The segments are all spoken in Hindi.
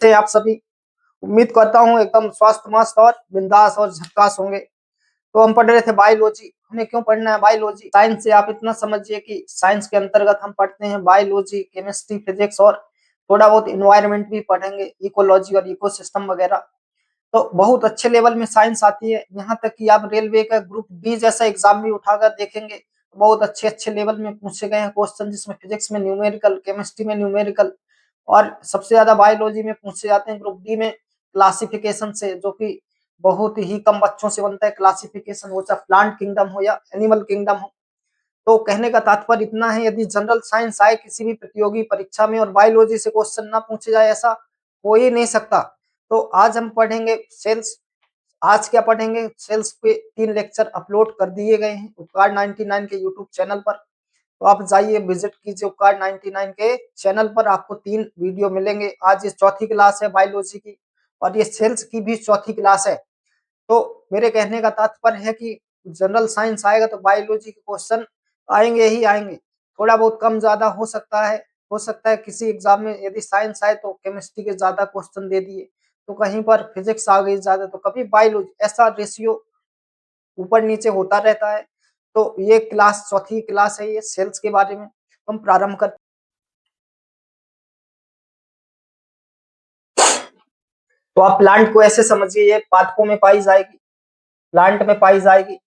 से आप सभी, उम्मीद करता हूँ एकदम स्वस्थ मस्त और बिंदास और झक्कास होंगे। तो हम पढ़ रहे थे बायोलॉजी। हमें क्यों पढ़ना है बायोलॉजी? साइंस से आप इतना समझिए कि साइंस के अंतर्गत हम पढ़ते हैं बायोलॉजी, केमिस्ट्री, फिजिक्स और थोड़ा बहुत इन्वायरमेंट भी पढ़ेंगे, इकोलॉजी और इकोसिस्टम वगैरह। तो बहुत अच्छे लेवल में साइंस आती है। यहाँ तक कि आप रेलवे का ग्रुप डी जैसा एग्जाम भी उठाकर देखेंगे, बहुत अच्छे अच्छे लेवल में पूछे गए हैं क्वेश्चन, जिसमें फिजिक्स में न्यूमेरिकल, केमिस्ट्री में न्यूमेरिकल और सबसे ज्यादा बायोलॉजी में पूछे जाते हैं ग्रुप डी में क्लासिफिकेशन से, जो कि बहुत ही कम बच्चों से बनता है क्लासिफिकेशन, हो चाहे प्लांट किंगडम हो या एनिमल किंगडम हो। तो कहने का तात्पर्य इतना है, यदि जनरल साइंस आए किसी भी प्रतियोगी परीक्षा में और बायोलॉजी से क्वेश्चन ना पूछे जाए, ऐसा हो ही नहीं सकता। तो आज हम पढ़ेंगे सेल्स। आज क्या पढ़ेंगे? सेल्स पे 3 लेक्चर अपलोड कर दिए गए हैं उपकार 99 के यूट्यूब चैनल पर। तो आप जाइए विजिट कीजिए उपकार 99 के चैनल पर, आपको 3 वीडियो मिलेंगे। आज ये चौथी क्लास है बायोलॉजी की और ये सेल्स की भी चौथी क्लास है। तो मेरे कहने का तात्पर्य है कि जनरल साइंस आएगा तो बायोलॉजी के क्वेश्चन आएंगे ही आएंगे। थोड़ा बहुत कम ज्यादा हो सकता है, किसी एग्जाम में यदि साइंस आए तो केमिस्ट्री के ज्यादा क्वेश्चन दे दिए, तो कहीं पर फिजिक्स आ गई ज्यादा, तो कभी बायोलॉजी, ऐसा रेशियो ऊपर नीचे होता रहता है। तो ये क्लास चौथी क्लास है, ये सेल्स के बारे में हम प्रारंभ कर। तो आप प्लांट को ऐसे समझिए, ये पादपों में पाई जाएगी, प्लांट में पाई जाएगी।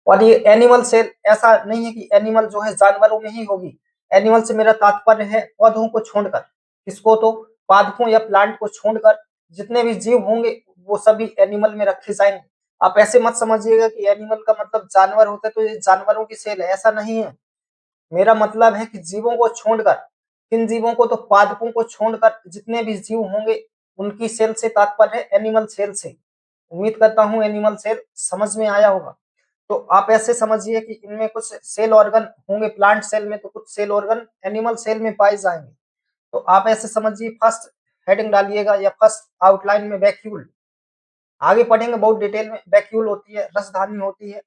और ये एनिमल सेल ऐसा नहीं है कि एनिमल जो है जानवरों में ही होगी। एनिमल से मेरा तात्पर्य है पौधों को छोड़कर, किसको? तो पादपों या प्लांट को छोड़कर जितने भी जीव होंगे वो सभी एनिमल में रखे जाएंगे। आप ऐसे मत समझिएगा कि एनिमल का मतलब जानवर होता है तो ये जानवरों की सेल है, ऐसा नहीं है। मेरा मतलब है कि जीवों को छोड़कर, किन जीवों को? तो पादपों को छोड़कर जितने भी जीव होंगे उनकी सेल से तात्पर्य है एनिमल सेल से। उम्मीद करता हूँ एनिमल सेल समझ में आया होगा। तो आप ऐसे समझिए कि इनमें कुछ सेल ऑर्गन होंगे प्लांट सेल में, तो कुछ सेल ऑर्गन एनिमल सेल में पाए जाएंगे। तो आप ऐसे समझिए, फर्स्ट हेडिंग डालिएगा या फर्स्ट आउटलाइन में वैक्यूल। आगे पढ़ेंगे बहुत डिटेल में। वैक्यूल होती है, रसधानी होती है,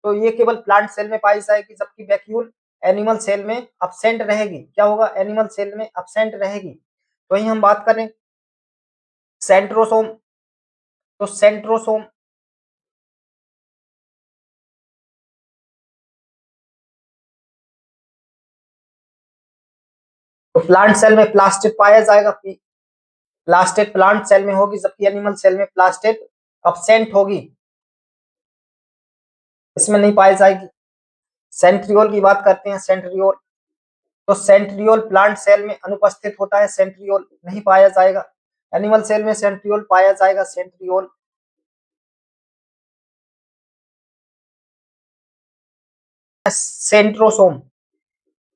तो ये केवल प्लांट सेल में पाई जाएगी, जबकि वैक्यूल एनिमल सेल में अब्सेंट रहेगी। क्या होगा? एनिमल सेल में अब्सेंट रहेगी। तो यही हम बात करें सेंट्रोसोम। तो सेंट्रोसोम तो प्लांट सेल में प्लास्टिड पाया जाएगा, प्लास्टिड प्लांट सेल में होगी, जबकि एनिमल सेल में प्लास्टिड अब्सेंट होगी, इसमें नहीं पाई जाएगी। सेंट्रियोल की बात करते हैं, सेंट्रियोल। तो सेंट्रियोल प्लांट सेल में अनुपस्थित होता है, सेंट्रियोल नहीं पाया जाएगा। एनिमल सेल में सेंट्रियोल पाया जाएगा, सेंट्रियोल। सेंट्रोसोम,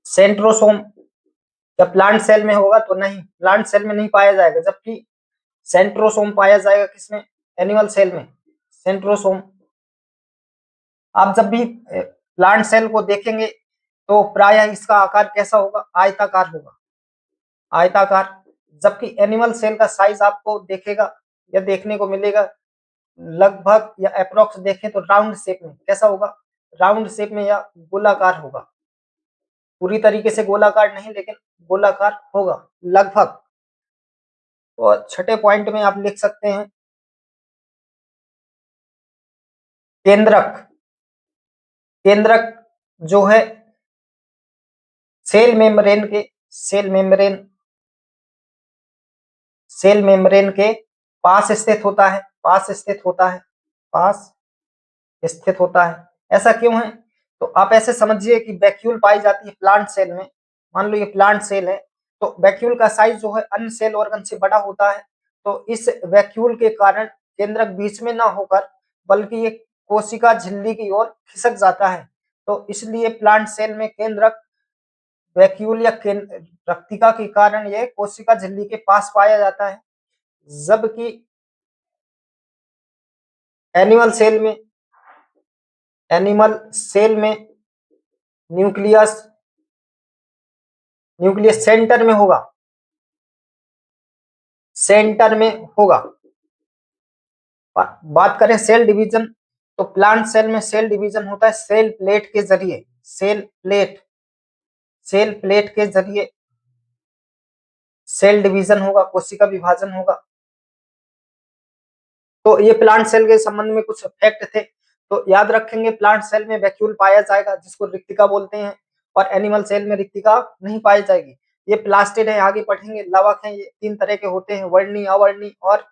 सेंट्रोसोम जब प्लांट सेल में होगा तो नहीं, प्लांट सेल में नहीं पाया जाएगा, जबकि सेंट्रोसोम पाया जाएगा किसमें? एनिमल सेल में, सेंट्रोसोम। आप जब भी प्लांट सेल को देखेंगे तो प्रायः इसका आकार कैसा होगा? आयताकार होगा, आयताकार। जबकि एनिमल सेल का साइज आपको देखेगा या देखने को मिलेगा लगभग या अप्रोक्स देखें तो राउंड शेप में। कैसा होगा? राउंड शेप में या गोलाकार होगा। पूरी तरीके से गोलाकार नहीं, लेकिन गोलाकार होगा लगभग। और छठे पॉइंट में आप लिख सकते हैं केंद्रक। केंद्रक जो है सेल मेम्ब्रेन के, सेल मेम्ब्रेन, सेल मेम्ब्रेन के पास स्थित होता है, पास स्थित होता है, पास स्थित होता है। ऐसा क्यों है? तो आप ऐसे समझिए कि वैक्यूल पाई जाती है प्लांट सेल में। मान लो ये प्लांट सेल है, तो वैक्यूल का साइज जो है अन्य सेल ऑर्गन से बड़ा होता है। तो इस वैक्यूल के कारण केंद्रक बीच में ना होकर बल्कि ये कोशिका झिल्ली की ओर खिसक जाता है। तो इसलिए प्लांट सेल में केंद्रक वैक्यूल या रक्तिका के कारण ये कोशिका झिल्ली के पास पाया जाता है। जबकि एनिमल सेल में, एनिमल सेल में न्यूक्लियस, न्यूक्लियस सेंटर में होगा, सेंटर में होगा। बात करें सेल डिवीजन, तो प्लांट सेल में सेल डिवीजन होता है सेल प्लेट के जरिए, सेल प्लेट, सेल प्लेट के जरिए, सेल डिवीजन होगा, कोशिका विभाजन होगा। तो ये प्लांट सेल के संबंध में कुछ फैक्ट थे। तो याद रखेंगे प्लांट सेल में वैक्यूल पाया जाएगा जिसको रिक्तिका बोलते हैं, और एनिमल सेल में रिक्तिका नहीं पाई जाएगी। ये प्लास्टिड है, आगे पढ़ेंगे। लवक है, ये 3 तरह के होते हैं, वर्णी, अवर्णी और।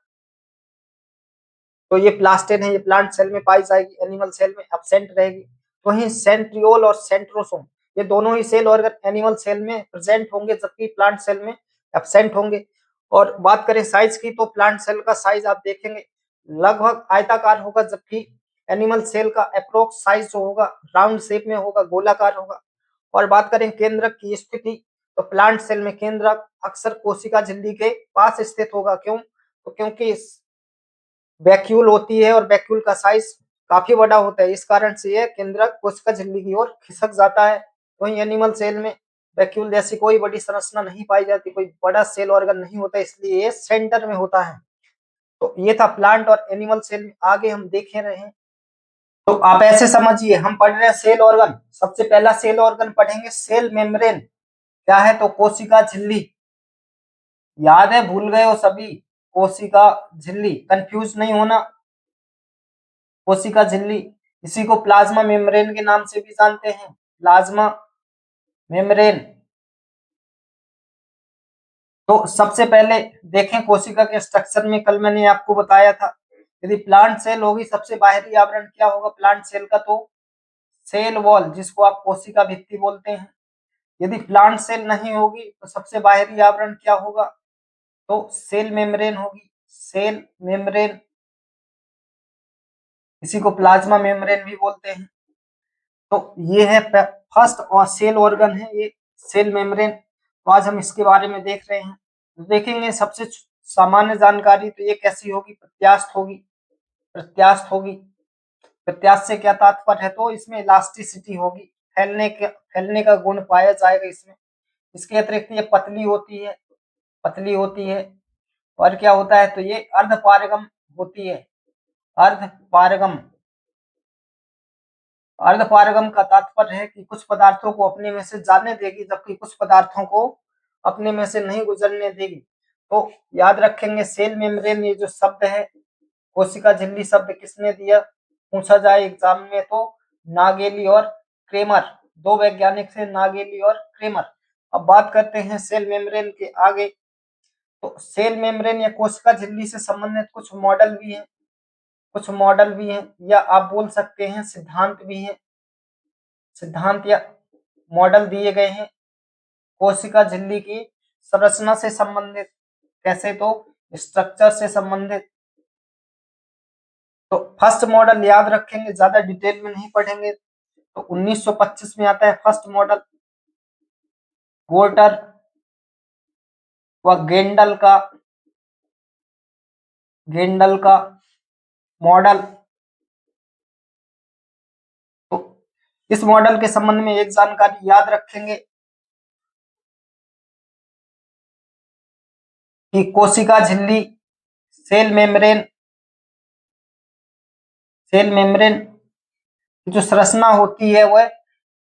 तो ये प्लास्टिड है, ये प्लांट सेल में पाई जाएगी, एनिमल सेल में एब्सेंट रहेगी। वहीं सेंट्रियोल और सेंट्रोसोम ये दोनों ही सेल ऑर्गन एनिमल सेल में प्रेजेंट होंगे, जबकि प्लांट सेल में एब्सेंट होंगे। और बात करें साइज की, तो प्लांट सेल का साइज आप देखेंगे लगभग आयताकार होगा, जबकि एनिमल सेल का अप्रोक्स साइज जो होगा राउंड शेप में होगा, गोलाकार होगा। और बात करें केंद्रक की स्थिति, तो प्लांट सेल में केंद्रक अक्सर कोशिका झिल्ली के पास स्थित होगा। क्यों? तो क्योंकि वैक्यूल होती है और वैक्यूल का साइज काफी बड़ा होता है, इस कारण से यह केंद्रक कोशिका झिल्ली की ओर खिसक जाता है। वहीं एनिमल सेल में वैक्यूल जैसी कोई बड़ी संरचना नहीं पाई जाती, कोई बड़ा सेल ऑर्गन नहीं होता, इसलिए ये सेंटर में होता है। तो ये था प्लांट और एनिमल सेल में। आगे हम देखे रहे हैं, तो आप ऐसे समझिए हम पढ़ रहे हैं सेल ऑर्गन। सबसे पहला सेल ऑर्गन पढ़ेंगे सेल मेम्ब्रेन। क्या है? तो कोशिका झिल्ली। याद है? भूल गए हो सभी? कोशिका झिल्ली, कंफ्यूज नहीं होना। कोशिका झिल्ली, इसी को प्लाज्मा मेम्ब्रेन के नाम से भी जानते हैं, प्लाज्मा मेम्ब्रेन। तो सबसे पहले देखें कोशिका के स्ट्रक्चर में, कल मैंने आपको बताया था यदि प्लांट सेल होगी सबसे बाहरी आवरण क्या होगा प्लांट सेल का? तो सेल वॉल, जिसको आप कोशिका भित्ति बोलते हैं। यदि प्लांट सेल नहीं होगी तो सबसे बाहरी आवरण क्या होगा? तो सेल मेम्ब्रेन होगी, सेल मेम्ब्रेन। इसी को प्लाज्मा मेम्ब्रेन भी बोलते हैं। तो ये है फर्स्ट और सेल ऑर्गन है ये सेल मेम्ब्रेन। तो आज हम इसके बारे में देख रहे हैं। तो देखेंगे सबसे सामान्य जानकारी तो ये कैसी होगी? प्रत्यास्थ होगी, प्रत्यास्थ होगी। प्रत्यास्थ से क्या तात्पर्य है? तो इसमें इलास्टिसिटी होगी, फैलने का गुण पाया जाएगा इसमें। इसके अतिरिक्त ये पतली होती है, पतली होती है। और क्या होता है? तो ये अर्धपारगम होती है, अर्धपारगम। अर्धपारगम का तात्पर्य है कि कुछ पदार्थों को अपने में से जाने देगी, जबकि कुछ पदार्थों को अपने में से नहीं गुजरने देगी। तो याद रखेंगे सेल मेम्ब्रेन, ये जो शब्द है कोशिका झिल्ली शब्द किसने दिया पूछा जाए एग्जाम में? तो नागेली और क्रेमर, दो वैज्ञानिक थे, नागेली और क्रेमर। अब बात करते हैं सेल मेम्ब्रेन के आगे। तो सेल मेम्ब्रेन या कोशिका झिल्ली से संबंधित कुछ मॉडल भी हैं, कुछ मॉडल भी हैं, या आप बोल सकते हैं सिद्धांत भी हैं। सिद्धांत या मॉडल दिए गए हैं कोशिका झिल्ली की संरचना से संबंधित। कैसे? तो स्ट्रक्चर से संबंधित। तो फर्स्ट मॉडल याद रखेंगे, ज्यादा डिटेल में नहीं पढ़ेंगे। तो 1925 में आता है फर्स्ट मॉडल, पोर्टर व गेंडल का, गेंडल का मॉडल। तो इस मॉडल के संबंध में एक जानकारी याद रखेंगे कि कोशिका झिल्ली सेल मेम्ब्रेन, सेल मेम्ब्रेन की जो संरचना होती है वह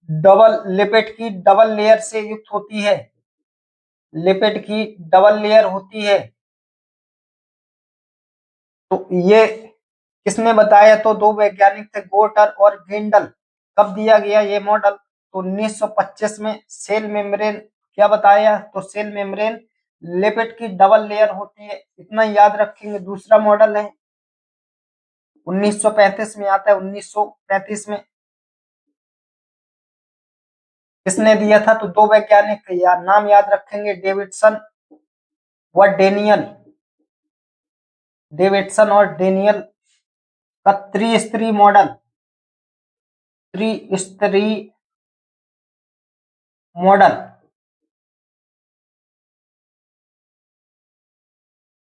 डबल लिपिड की डबल लेयर से युक्त होती है, लिपिड की डबल लेयर होती है। तो ये किसने बताया? तो दो वैज्ञानिक थे, गोटर और गेंडल। कब दिया गया ये मॉडल? तो 1925 में। सेल मेम्ब्रेन क्या बताया? तो सेल मेम्ब्रेन लिपिड की डबल लेयर होती है, इतना याद रखेंगे। दूसरा मॉडल है 1935 में आता है, 1935 में। किसने दिया था? तो दो वैज्ञानिक थे, यार नाम याद रखेंगे, डेविडसन व डेनियल। डेविडसन और डेनियल का त्रिस्तरीय मॉडल, त्रिस्तरीय मॉडल।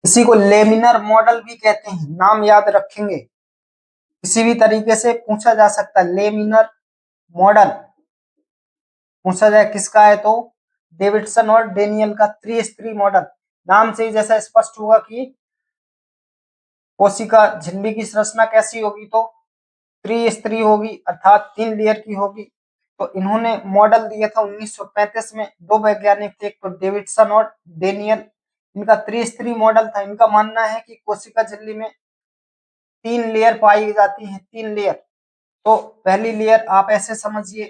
इसी को लेमिनर मॉडल भी कहते हैं, नाम याद रखेंगे। किसी भी तरीके से पूछा जा सकता है, लेमिनर मॉडल पूछा जाए किसका है? तो डेविडसन और डेनियल का त्रिस्तरीय मॉडल। नाम से ही जैसा स्पष्ट होगा कि कोशिका झिल्ली की संरचना कैसी होगी? तो त्रिस्तरीय होगी, अर्थात 3 लेयर की होगी। तो इन्होंने मॉडल दिया था 1935 में, दो वैज्ञानिक थे, एक तो डेविडसन और डेनियल। इनका त्रिस्तरीय मॉडल था। इनका मानना है कि कोशिका झिल्ली में 3 लेयर पाई जाती हैं, 3 लेयर। तो पहली लेयर आप ऐसे समझिए,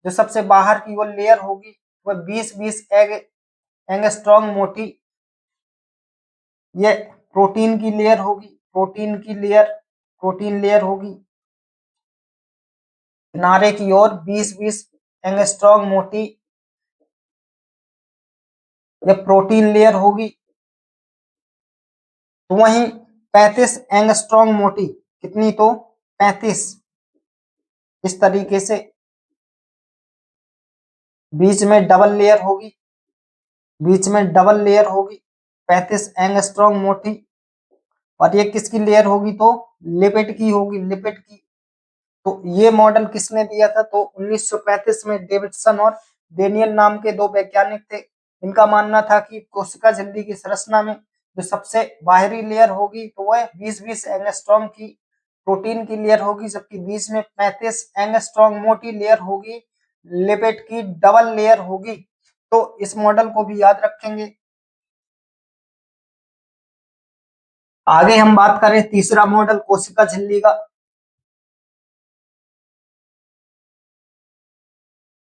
जो सबसे बाहर की वो लेयर होगी वह 20-20 एंगस्ट्रॉम मोटी, ये प्रोटीन की लेयर होगी, प्रोटीन लेयर होगी। किनारे की ओर 20-20 एंगस्ट्रॉम मोटी ये प्रोटीन लेयर होगी। तो वहीं 35 एंगस्ट्रॉम मोटी, कितनी तो 35, इस तरीके से बीच में डबल लेयर होगी, 35 एंगस्ट्रॉम मोटी। और ये किसकी लेयर होगी तो लिपिड की होगी, लिपिड की। तो ये मॉडल किसने दिया था तो 1935 में डेविडसन और डेनियल नाम के 2 वैज्ञानिक थे। इनका मानना था कि कोशिका झिल्ली की संरचना में जो सबसे बाहरी लेयर होगी तो वह 20-20 एंगस्ट्रॉम की प्रोटीन की लेयर होगी, जबकि बीच में 35 एंगस्ट्रॉम मोटी लेयर होगी, लिपिड की डबल लेयर होगी। तो इस मॉडल को भी याद रखेंगे। आगे हम बात करें तीसरा मॉडल कोशिका झिल्ली का।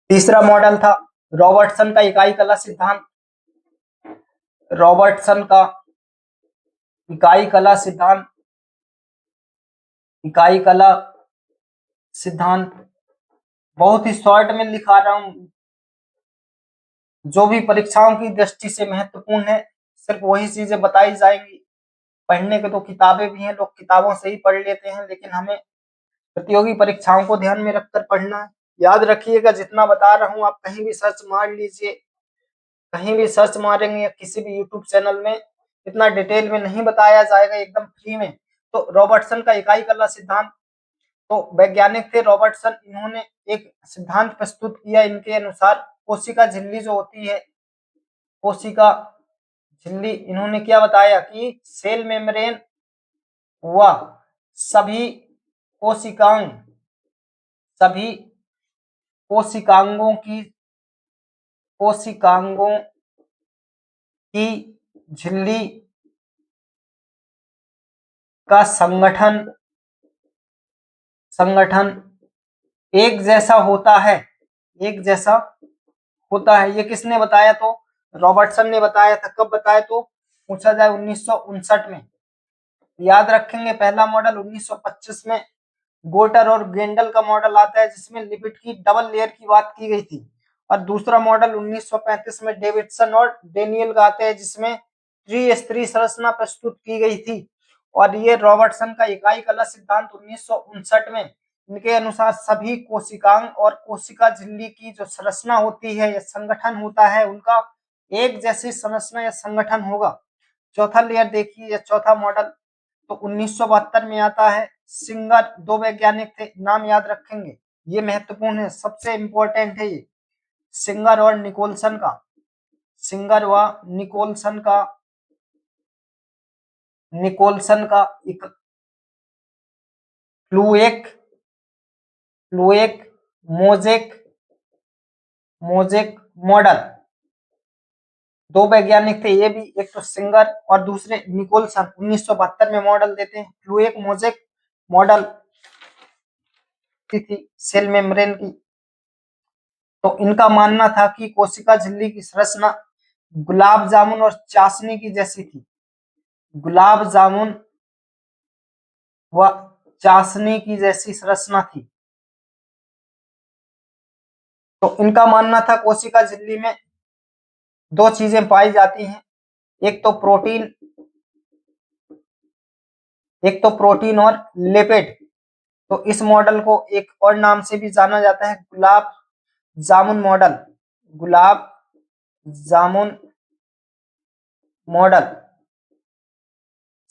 तीसरा मॉडल था रॉबर्टसन का इकाई कला सिद्धांत। रॉबर्टसन का इकाई कला सिद्धांत, इकाई कला सिद्धांत बहुत ही शॉर्ट में लिखा रहा हूं, जो भी परीक्षाओं की दृष्टि से महत्वपूर्ण है सिर्फ वही चीजें बताई जाएंगी। पढ़ने के तो किताबें भी हैं, लोग किताबों से ही पढ़ लेते हैं, लेकिन हमें प्रतियोगी परीक्षाओं को ध्यान में रखकर पढ़ना है। याद रखिएगा, जितना बता रहा हूं आप कहीं भी सर्च मार लीजिए, कहीं भी सर्च मारेंगे या किसी भी यूट्यूब चैनल में, इतना डिटेल में नहीं बताया जाएगा, एकदम फ्री में। तो रॉबर्टसन का इकाई कला सिद्धांत, तो वैज्ञानिक थे रॉबर्टसन, इन्होंने एक सिद्धांत प्रस्तुत किया। इनके अनुसार कोशिका झिल्ली जो होती है, कोशिका झिल्ली, इन्होंने क्या बताया कि सेल मेम्ब्रेन व सभी कोशिकांग, सभी कोशिकांगों की झिल्ली का संगठन एक जैसा होता है, एक जैसा होता है। ये किसने बताया तो रॉबर्टसन ने बताया था। कब बताया तो पूछा जाए 1959 में। याद रखेंगे पहला मॉडल 1925 में गोटर और गेंडल का मॉडल आता है, जिसमें लिपिड की डबल लेयर की बात की गई थी। और दूसरा मॉडल 1935 में डेविडसन और डेनियल का आता है, जिसमें त्रिस्तरीय संरचना प्रस्तुत की गई थी। और ये रॉबर्टसन का इकाई कला सिद्धांत 1959 में, इनके अनुसार सभी कोशिकांग और कोशिका झिल्ली की जो संरचना होती है या संगठन होता है, उनका एक जैसी संरचना या संगठन होगा। चौथा लेयर देखिए, या चौथा मॉडल तो 1972 में आता है। सिंगर, 2 वैज्ञानिक थे, नाम याद रखेंगे, ये महत्वपूर्ण है, सबसे इंपॉर्टेंट है ये। सिंगर और निकोलसन का, सिंगर व निकोलसन का एक फ्लूएक मोजेक मॉडल, 2 वैज्ञानिक थे ये भी, एक तो सिंगर और दूसरे निकोलसन, 1972 में मॉडल देते हैं। फ्लूएक मोजेक मॉडल थी सेल मेम्ब्रेन की। तो इनका मानना था कि कोशिका झिल्ली की संरचना गुलाब जामुन और चाशनी की जैसी थी, गुलाब जामुन व चाशनी की जैसी संरचना थी। तो इनका मानना था कोशिका झिल्ली में 2 चीजें पाई जाती हैं, एक तो प्रोटीन और लिपिड। तो इस मॉडल को एक और नाम से भी जाना जाता है, gulab jamun model, gulab jamun model.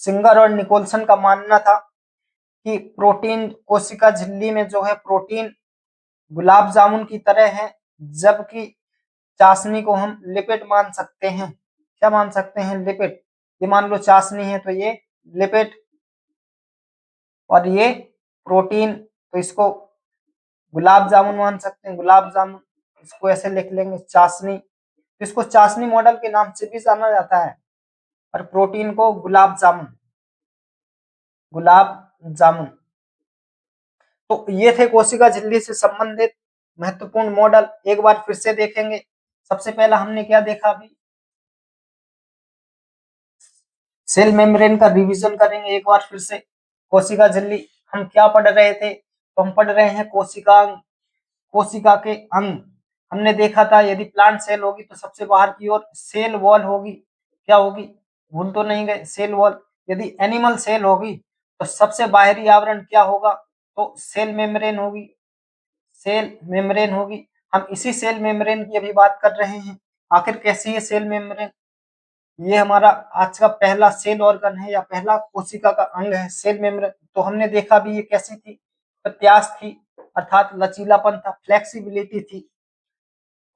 Singer और निकोलसन का मानना था कि प्रोटीन कोशिका झिल्ली में जो है प्रोटीन गुलाब जामुन की तरह है, जबकि चाशनी को हम लिपिड मान सकते हैं। क्या मान सकते हैं? लिपिड। ये मान लो चाशनी है तो ये लिपिड और ये प्रोटीन, तो इसको गुलाब जामुन मान सकते हैं, गुलाब जामुन। इसको ऐसे लिख लेंगे चाशनी इसको चाशनी मॉडल के नाम से भी जाना जाता है। और प्रोटीन को गुलाब जामुन, गुलाब जामुन। तो ये थे कोशिका झिल्ली से संबंधित महत्वपूर्ण मॉडल। एक बार फिर से देखेंगे। सबसे पहला हमने क्या देखा अभी, सेल मेम्ब्रेन का रिवीजन करेंगे एक बार फिर से। कोशिका झिल्ली हम क्या पढ़ रहे थे, तो हम पढ़ रहे हैं कोशिकांग, कोशिका के अंग। हमने देखा था यदि प्लांट सेल होगी तो सबसे बाहर की ओर सेल वॉल होगी, क्या होगी, भूल तो नहीं गए, सेल वॉल। यदि एनिमल सेल होगी तो सबसे बाहरी आवरण क्या होगा, तो सेल मेम्ब्रेन होगी, सेल मेम्ब्रेन होगी। हम इसी सेल मेम्ब्रेन की अभी बात कर रहे हैं। आखिर कैसी है सेल मेम्ब्रेन, ये हमारा आज का पहला सेल ऑर्गन है या पहला कोशिका का अंग है सेल मेम्ब्रेन। तो हमने देखा भी ये कैसी थी, प्रत्यास्थ थी, अर्थात लचीलापन था, फ्लेक्सिबिलिटी थी।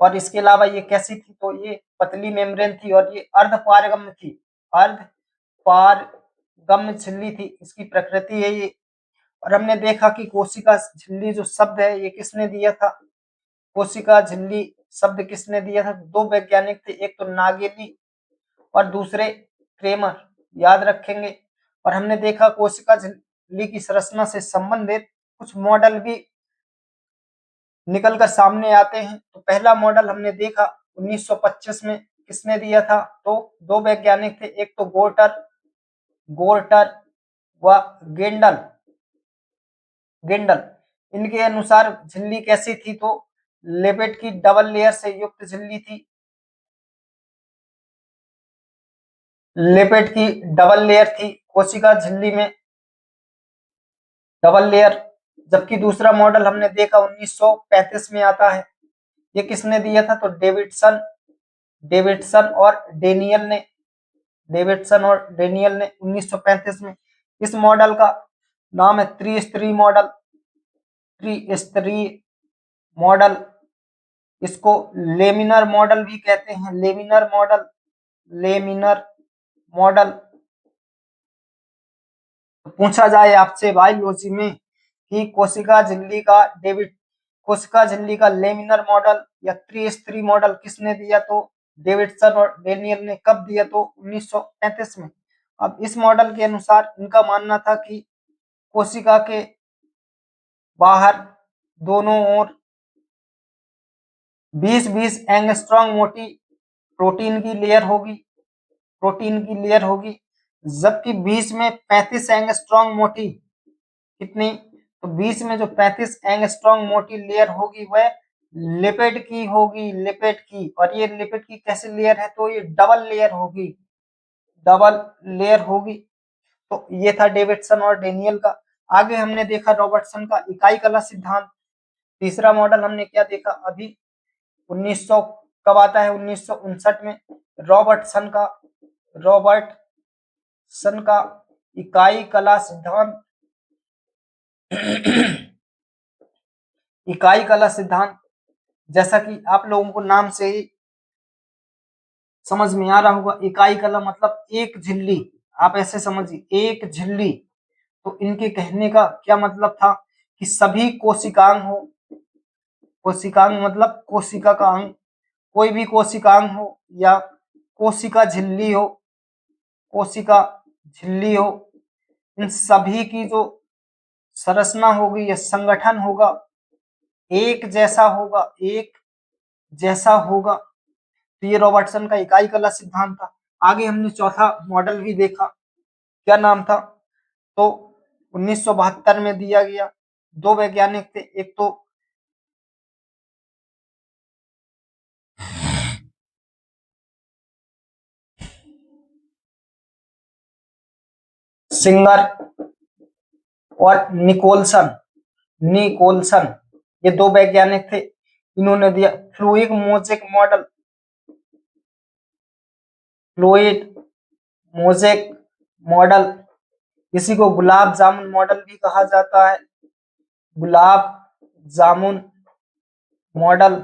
और इसके अलावा ये कैसी थी, तो ये पतली मेम्ब्रेन थी और ये अर्ध पारगम्य थी, अर्ध पारगम्य झिल्ली थी, इसकी प्रकृति है ये। और हमने देखा कि कोशिका झिल्ली जो शब्द है ये किसने दिया था, कोशिका झिल्ली शब्द किसने दिया था, दो वैज्ञानिक थे, एक तो नागेली और दूसरे क्रेमर, याद रखेंगे। और हमने देखा कोशिका झिल्ली की संरचना से संबंधित कुछ मॉडल भी निकल कर सामने आते हैं। तो पहला मॉडल हमने देखा 1925 में, किसने दिया था, तो दो वैज्ञानिक थे, एक तो गोर्टर गोर्टर व गेंडल गेंडल। इनके अनुसार झिल्ली कैसी थी, तो लिपिड की डबल लेयर से युक्त झिल्ली थी, लिपिड की डबल लेयर थी कोशिका झिल्ली में, डबल लेयर। जबकि दूसरा मॉडल हमने देखा 1935 में आता है, ये किसने दिया था, तो डेविडसन और डेनियल ने, डेविडसन और डेनियल ने 1935 में। इस मॉडल का नाम है त्रिस्तरीय मॉडल, त्रिस्तरीय मॉडल। इसको लेमिनर मॉडल भी कहते हैं, लेमिनर मॉडल, लेमिनर मॉडल। पूछा जाए आपसे बायोलॉजी में कि कोशिका झिल्ली का लेमिनर मॉडल या त्रिस्तरीय मॉडल किसने दिया, तो डेविडसन और डेनियल ने। कब दिया, तो 1935 में। अब इस मॉडल के अनुसार इनका मानना था कि कोशिका के बाहर दोनों ओर 20-20 एंगस्ट्रॉम मोटी प्रोटीन की लेयर होगी, प्रोटीन की लेयर होगी, जबकि 20 में 35 एंगस्ट्रॉम मोटी, कितनी, तो 20 में जो 35 एंगस्ट्रॉम मोटी लेयर होगी वह लिपिड की होगी, लिपिड की। और ये लिपिड की कैसी लेयर है, तो ये डबल लेयर होगी, डबल लेयर होगी। तो ये था डेविडसन और डेनियल का। आगे हमने देखा रॉबर्टसन का इकाई कला सिद्धांत। तीसरा मॉडल हमने क्या देखा अभी, 1900 कब आता है, 1959 में, रॉबर्टसन का, रॉबर्टसन का इकाई कला सिद्धांत। इकाई कला सिद्धांत, जैसा कि आप लोगों को नाम से ही समझ में आ रहा होगा, इकाई कला मतलब एक झिल्ली, आप ऐसे समझिए एक झिल्ली। तो इनके कहने का क्या मतलब था कि सभी कोशिकांग हो, कोशिकांग मतलब कोशिका का अंग, कोई भी कोशिकांग हो या कोशिका झिल्ली हो, कोशिका झिल्ली हो, इन सभी की जो संरचना होगी या संगठन होगा एक जैसा होगा, एक जैसा होगा। तो ये रॉबर्टसन का इकाई कला सिद्धांत था। आगे हमने चौथा मॉडल भी देखा, क्या नाम था, तो 1972 में दिया गया। दो वैज्ञानिक थे, एक तो सिंगर और निकोलसन, निकोलसन, ये दो वैज्ञानिक थे। इन्होंने दिया fluid mosaic model, fluid mosaic model. इसी को गुलाब जामुन मॉडल भी कहा जाता है, गुलाब जामुन मॉडल।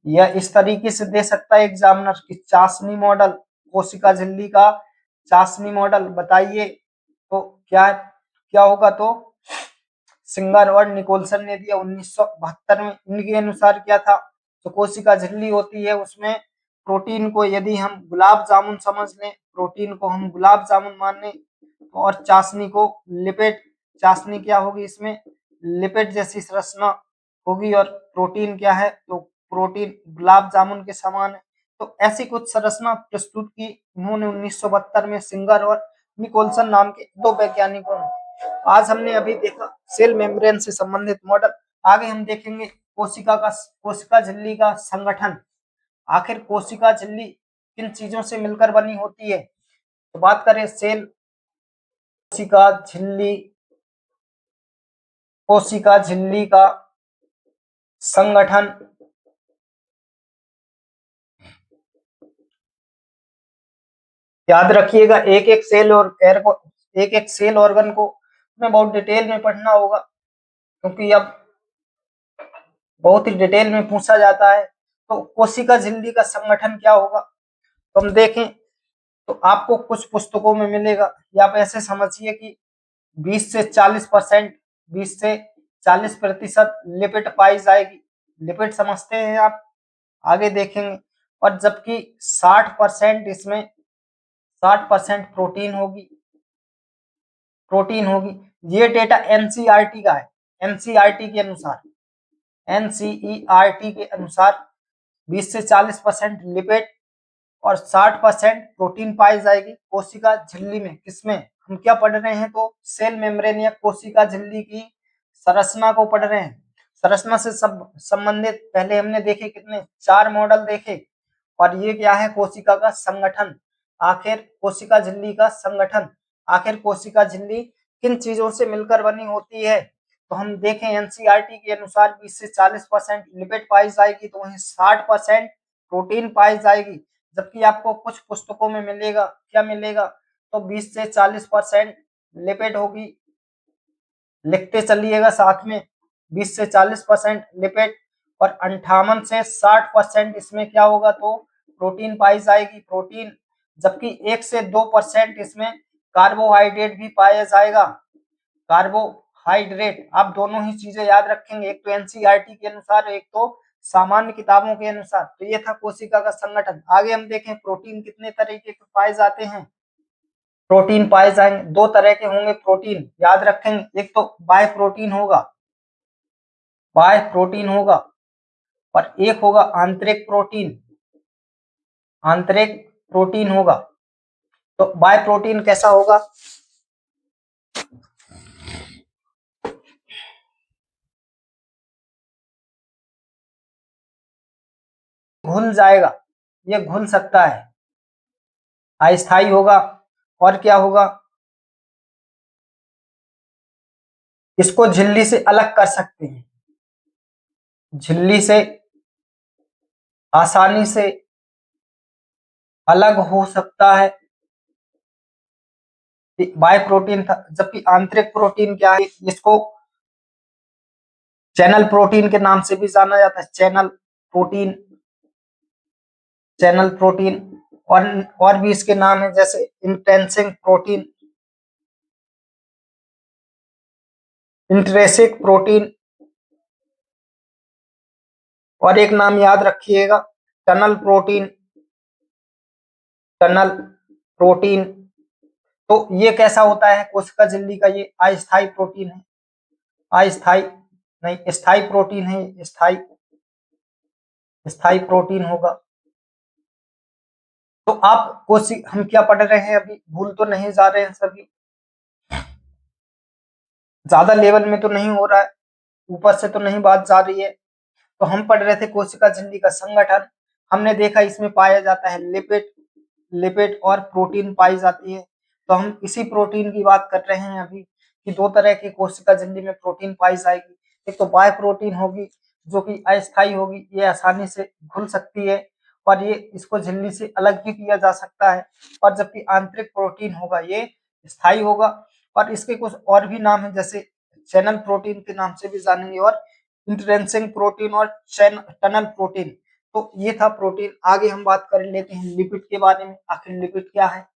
यह इस तरीके से दे सकता है एग्जामिनर की चाशनी मॉडल, कोशिका झिल्ली का चाशनी मॉडल बताइए तो क्या क्या होगा, तो सिंगर और निकोलसन ने दिया 1972 में। इनके अनुसार क्या था, जो कोशिका झिल्ली होती है उसमें प्रोटीन को यदि हम गुलाब जामुन समझ लें, प्रोटीन को हम गुलाब जामुन मान लें, और चाशनी को लिपिड, चाशनी क्या होगी इसमें लिपिड जैसी संरचना होगी, और प्रोटीन क्या है तो प्रोटीन गुलाब जामुन के समान है। तो ऐसी कुछ संरचना प्रस्तुत की उन्होंने 1972 में सिंगर और निकोलसन नाम के दो वैज्ञानिकों ने। आज हमने अभी देखा सेल मेम्ब्रेन से संबंधित मॉडल, आगे हम देखेंगे कोशिका झिल्ली का संगठन। आखिर कोशिका झिल्ली किन चीजों से मिलकर बनी होती है, तो बात करें सेल कोशिका झिल्ली का संगठन याद रखिएगा, एक एक सेल ऑर्गन को हमें बहुत डिटेल में पढ़ना होगा, क्योंकि अब बहुत ही डिटेल में पूछा जाता है। तो कोशिका झिल्ली का संगठन क्या होगा, तो हम देखें तो आपको कुछ पुस्तकों में मिलेगा, या आप ऐसे समझिए कि 20 से 40%, 20 से 40% लिपिड पाई जाएगी। लिपिड समझते हैं आप, आगे देखेंगे। और जबकि 60% इसमें 60% प्रोटीन होगी। ये डेटा एनसीईआरटी का है। एनसीईआरटी के अनुसार 20 से 40% लिपिड और 60% प्रोटीन पाई जाएगी कोशिका झिल्ली में। किसमें हम क्या पढ़ रहे हैं, तो सेल मेम्ब्रेन या कोशिका झिल्ली की संरचना को पढ़ रहे हैं। संरचना से संबंधित पहले हमने देखे कितने 4 मॉडल देखे, और ये क्या है कोशिका का संगठन। आखिर कोशिका झिल्ली का संगठन, आखिर कोशिका झिल्ली किन चीजों से मिलकर बनी होती है, तो हम देखें एनसीईआरटी के अनुसार 20 से 40% लिपिड पाई जाएगी, तो वहीं 60% प्रोटीन पाई जाएगी। जबकि आपको कुछ पुस्तकों में मिलेगा, क्या मिलेगा, तो 20 से 40% लिपिड होगी। लिखते चलिएगा साथ में, 20 से 40% लिपिड और 58 से 60% इसमें क्या होगा, तो प्रोटीन पाई जाएगी, प्रोटीन। जबकि 1 से 2% इसमें कार्बोहाइड्रेट भी पाया जाएगा, कार्बोहाइड्रेट। आप दोनों ही चीजें याद रखेंगे, एक तो एनसीईआरटी के अनुसार, एक तो सामान्य किताबों के अनुसार। तो ये था कोशिका का संगठन। आगे हम देखें प्रोटीन कितने तरीके के पाए जाते हैं। प्रोटीन पाए जाएंगे, 2 तरह के होंगे प्रोटीन, याद रखेंगे। एक तो बाय प्रोटीन होगा, और एक होगा आंतरिक प्रोटीन होगा। तो बाय प्रोटीन कैसा होगा, घुल जाएगा, ये घुल सकता है, अस्थायी होगा। और क्या होगा, इसको झिल्ली से अलग कर सकते हैं, झिल्ली से आसानी से अलग हो सकता है, बाय प्रोटीन था। जबकि आंतरिक प्रोटीन क्या है, इसको चैनल प्रोटीन के नाम से भी जाना जाता है, चैनल प्रोटीन। और भी इसके नाम है, जैसे इंट्रिंसिक प्रोटीन, और एक नाम याद रखिएगा टनल प्रोटीन। तो ये कैसा होता है कोशिका झिल्ली का, ये अस्थायी प्रोटीन है, स्थायी प्रोटीन है, स्थायी प्रोटीन होगा। तो आप हम क्या पढ़ रहे हैं अभी, भूल तो नहीं जा रहे हैं सभी, ज्यादा लेवल में तो नहीं हो रहा है, ऊपर से तो नहीं बात जा रही है। तो हम पढ़ रहे थे कोशिका झिल्ली का संगठन। हमने देखा इसमें पाया जाता है लिपिड और प्रोटीन पाई जाती है। तो हम इसी प्रोटीन की बात कर रहे हैं अभी, कि 2 तरह की कोशिका झिल्ली में प्रोटीन पाई जाएगी। एक तो बाय प्रोटीन होगी, जो कि अस्थायी होगी, ये आसानी से घुल सकती है, और ये इसको झिल्ली से अलग भी किया जा सकता है। और जबकि आंतरिक प्रोटीन होगा, ये स्थायी होगा। और इसके कुछ और भी नाम है, जैसे चैनल प्रोटीन के नाम से भी जानेंगे, और इंट्रिंसिक प्रोटीन और टनल प्रोटीन। तो ये था प्रोटीन। आगे हम बात कर लेते हैं लिपिड के बारे में। आखिर लिपिड क्या है,